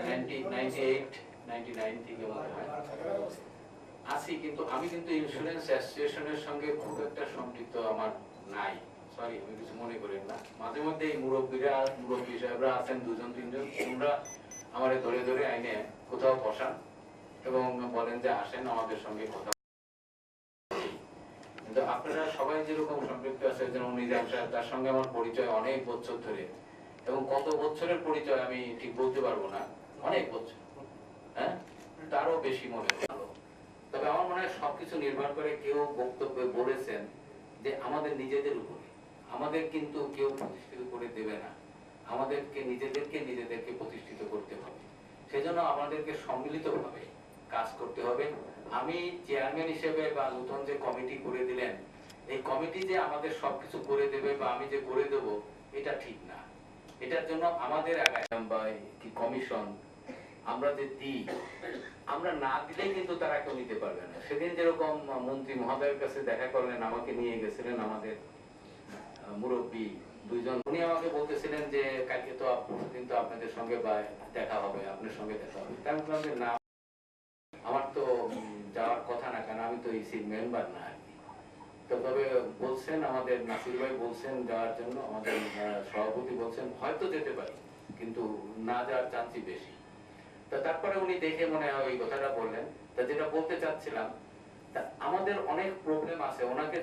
1998-99 থেকে মনে হয় আছি, কিন্তু আমি কিন্তু ইন্স্যুরেন্স অ্যাসোসিয়েশনের সঙ্গে খুব একটা সম্পৃক্ত আমার নাই। সরি, আমি কিছু মনে করেন না। মাঝে মধ্যে এই মুরব্বী সাহেবরা আছেন দুজন তিনজন, তোমরা আমারে ধরে ধরে আইনে কোথাও বসান এবং বলেন যে আসেন আমাদের সঙ্গে কথা। কিন্তু আপনারা সবাই যেরকম সম্পৃক্ত আছে, যেমন নিজাম সাহেব, তার সঙ্গে আমার পরিচয় অনেক বছর ধরে, এবং কত বছরের পরিচয় আমি ঠিক বলতে পারবো না, অনেক বছর, হ্যাঁ, তারও বেশি মনে হলো। তবে আমার মনে হয় সবকিছু নির্ভর করে, কেউ বক্তব্যে বলেছেন যে আমাদের নিজেদের উপরে, আমাদের কিন্তু কেউ প্রতিষ্ঠিত করে দেবে না, আমাদেরকে নিজেদেরকে প্রতিষ্ঠিত করতে হবে। সেজন্য আমাদেরকে সম্মিলিতভাবে কাজ করতে হবে। আমি চেয়ারম্যান হিসেবে বা নতুন যে কমিটি করে দিলেন, এই কমিটি যে আমাদের সবকিছু করে দেবে বা আমি যে করে দেব, এটা ঠিক না। এটার জন্য আমাদের কি কমিশন আমরা যে দিই, আমরা না দিলেই কিন্তু তারা কেউ নিতে পারবে না। সেদিন যেরকম মন্ত্রী মহোদয়ের কাছে দেখা করলেন, আমাকে নিয়ে গেছিলেন আমাদের মুরব্বী দুইজন, উনি আমাকে বলতেছিলেন যে কালকে তো পরশুদিন তো আপনাদের সঙ্গে দেখা হবে, আপনার সঙ্গে দেখা হবে। তাই আমি বললাম যে না, আমার তো যাওয়ার কথা না, কারণ আমি তো ইসির মেম্বার না আর কি। তো তবে বলছেন আমাদের নাসির ভাই বলছেন যাওয়ার জন্য, আমাদের সভাপতি বলছেন হয়তো যেতে পারি, কিন্তু না যাওয়ার চান্সই বেশি। তা তারপরে উনি দেখে মনে হয় ওই কথাটা বললেন। তা যেটা বলতে চাচ্ছিলাম, তা আমাদের অনেক প্রবলেম আছে, ওনাকে